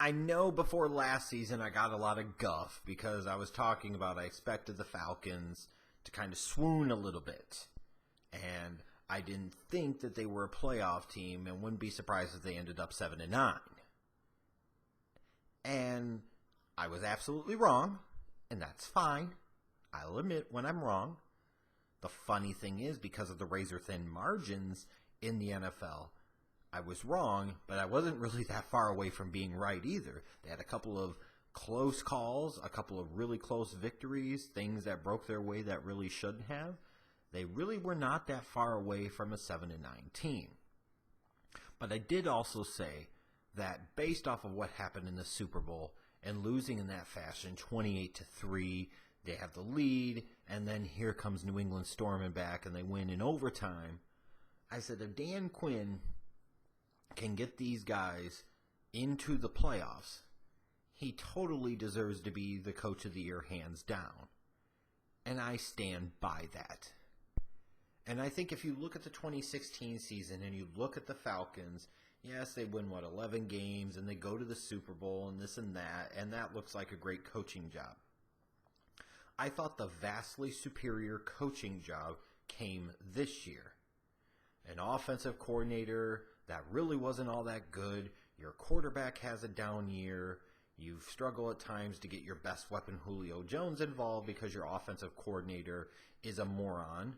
I know before last season I got a lot of guff because I was talking about I expected the Falcons to kind of swoon a little bit. And I didn't think that they were a playoff team and wouldn't be surprised if they ended up 7-9. And I was absolutely wrong, and that's fine. I'll admit when I'm wrong. The funny thing is, because of the razor-thin margins in the NFL, I was wrong, but I wasn't really that far away from being right either. They had a couple of close calls, a couple of really close victories, things that broke their way that really shouldn't have. They really were not that far away from a 7-9 team. But I did also say that based off of what happened in the Super Bowl and losing in that fashion, 28-3, they have the lead, and then here comes New England storming back, and they win in overtime. I said, if Dan Quinn can get these guys into the playoffs, he totally deserves to be the coach of the year, hands down. And I stand by that. And I think if you look at the 2016 season and you look at the Falcons, yes, they win, 11 games, and they go to the Super Bowl and this and that looks like a great coaching job. I thought the vastly superior coaching job came this year. An offensive coordinator that really wasn't all that good. Your quarterback has a down year. You struggle at times to get your best weapon, Julio Jones, involved because your offensive coordinator is a moron.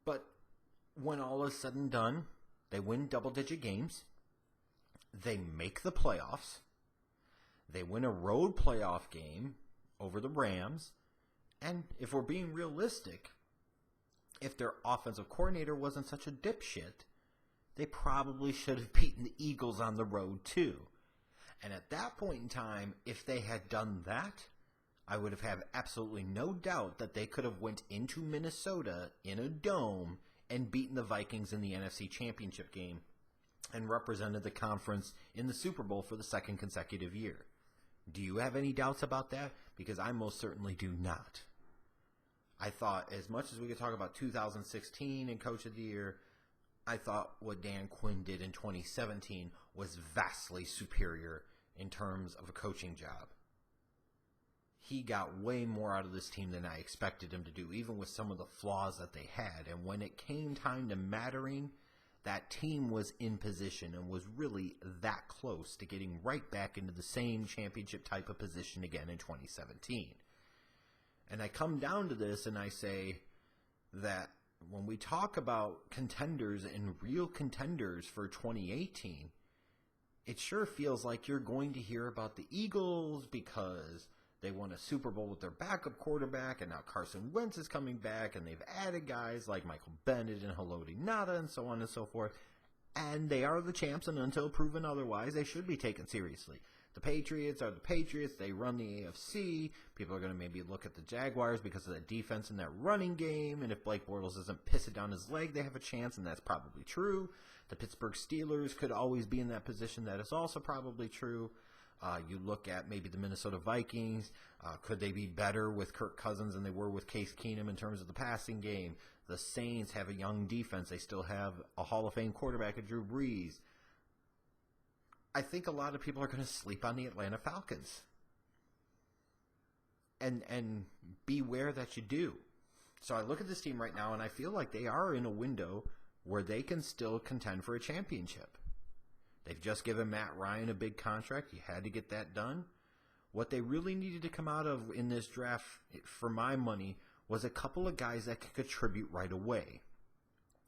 But when all is said and done, they win double-digit games. They make the playoffs. They win a road playoff game over the Rams. And if we're being realistic, if their offensive coordinator wasn't such a dipshit, they probably should have beaten the Eagles on the road too. And at that point in time, if they had done that, I would have had absolutely no doubt that they could have went into Minnesota in a dome and beaten the Vikings in the NFC Championship game and represented the conference in the Super Bowl for the second consecutive year. Do you have any doubts about that? Because I most certainly do not. I thought, as much as we could talk about 2016 and Coach of the Year, I thought what Dan Quinn did in 2017 was vastly superior in terms of a coaching job. He got way more out of this team than I expected him to do, even with some of the flaws that they had. And when it came time to mattering, that team was in position and was really that close to getting right back into the same championship type of position again in 2017. And I come down to this and I say that when we talk about contenders and real contenders for 2018, it sure feels like you're going to hear about the Eagles because they won a Super Bowl with their backup quarterback, and now Carson Wentz is coming back, and they've added guys like Michael Bennett and Haloti Ngata and so on and so forth. And they are the champs, and until proven otherwise, they should be taken seriously. The Patriots are the Patriots. They run the AFC. People are going to maybe look at the Jaguars because of that defense and that running game. And if Blake Bortles doesn't piss it down his leg, they have a chance, and that's probably true. The Pittsburgh Steelers could always be in that position. That is also probably true. You look at maybe the Minnesota Vikings. Could they be better with Kirk Cousins than they were with Case Keenum in terms of the passing game? The Saints have a young defense. They still have a Hall of Fame quarterback in Drew Brees. I think a lot of people are going to sleep on the Atlanta Falcons. And beware that you do. So I look at this team right now, and I feel like they are in a window where they can still contend for a championship. They've just given Matt Ryan a big contract. You had to get that done. What they really needed to come out of in this draft, for my money, was a couple of guys that could contribute right away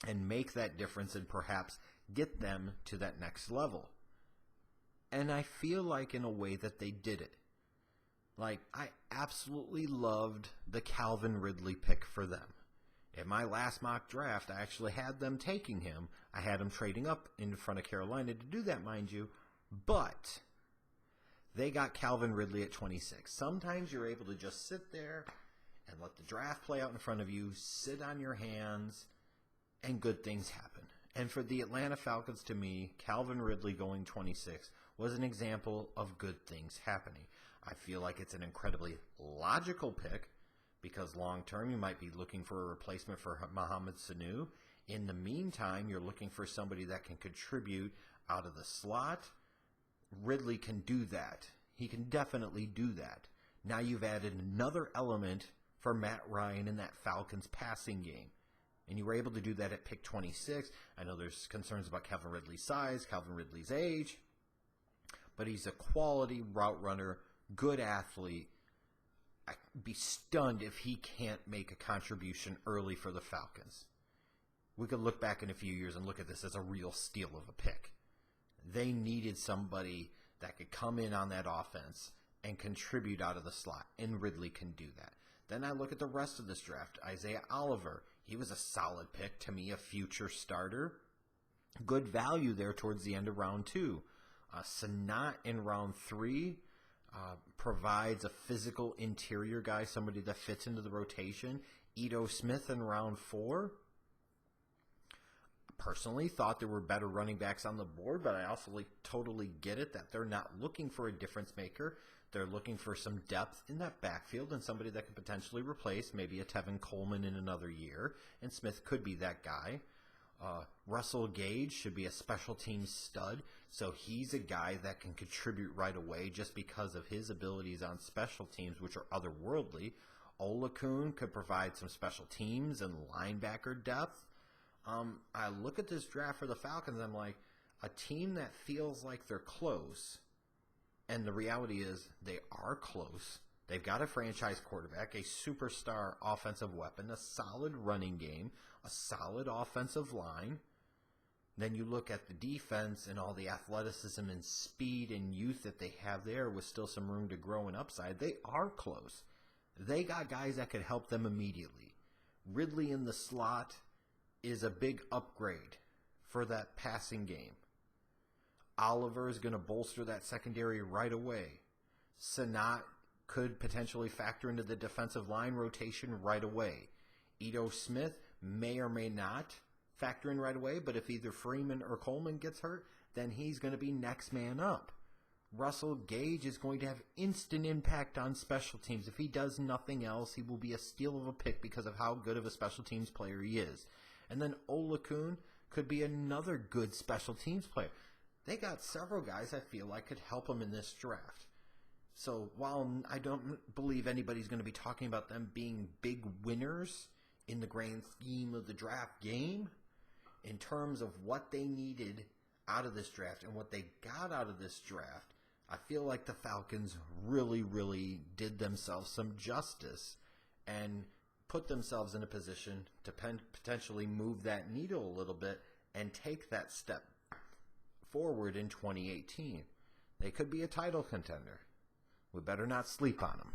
and make that difference and perhaps get them to that next level. And I feel like in a way that they did it. Like, I absolutely loved the Calvin Ridley pick for them. In my last mock draft, I actually had them taking him. I had him trading up in front of Carolina to do that, mind you. But they got Calvin Ridley at 26. Sometimes you're able to just sit there and let the draft play out in front of you, sit on your hands, and good things happen. And for the Atlanta Falcons, to me, Calvin Ridley going 26 was an example of good things happening. I feel like it's an incredibly logical pick because long-term you might be looking for a replacement for Mohamed Sanu. In the meantime, you're looking for somebody that can contribute out of the slot. Ridley can do that. He can definitely do that. Now you've added another element for Matt Ryan in that Falcons passing game. And you were able to do that at pick 26. I know there's concerns about Calvin Ridley's size, Calvin Ridley's age, but he's a quality route runner, good athlete. I'd be stunned if he can't make a contribution early for the Falcons. We could look back in a few years and look at this as a real steal of a pick. They needed somebody that could come in on that offense and contribute out of the slot, and Ridley can do that. Then I look at the rest of this draft. Isaiah Oliver, he was a solid pick, to me a future starter. Good value there towards the end of round 2. Senat in round 3 provides a physical interior guy, somebody that fits into the rotation. Ito Smith in round 4. Personally thought there were better running backs on the board, but I also totally get it that they're not looking for a difference maker. They're looking for some depth in that backfield and somebody that could potentially replace maybe a Tevin Coleman in another year, and Smith could be that guy. Russell Gage should be a special teams stud, so he's a guy that can contribute right away just because of his abilities on special teams, which are otherworldly. Oluokun could provide some special teams and linebacker depth. I look at this draft for the Falcons, I'm like, a team that feels like they're close, and the reality is they are close. They've got a franchise quarterback, a superstar offensive weapon, a solid running game, a solid offensive line. Then you look at the defense and all the athleticism and speed and youth that they have there with still some room to grow and upside. They are close. They got guys that could help them immediately. Ridley in the slot is a big upgrade for that passing game. Oliver is going to bolster that secondary right away. Senat could potentially factor into the defensive line rotation right away. Ito Smith may or may not factor in right away, but if either Freeman or Coleman gets hurt, then he's going to be next man up. Russell Gage is going to have instant impact on special teams. If he does nothing else, he will be a steal of a pick because of how good of a special teams player he is. And then Oluokun could be another good special teams player. They got several guys I feel like could help them in this draft. So while I don't believe anybody's going to be talking about them being big winners in the grand scheme of the draft game, in terms of what they needed out of this draft and what they got out of this draft, I feel like the Falcons really, really did themselves some justice and put themselves in a position to potentially move that needle a little bit and take that step forward in 2018. They could be a title contender. We better not sleep on them.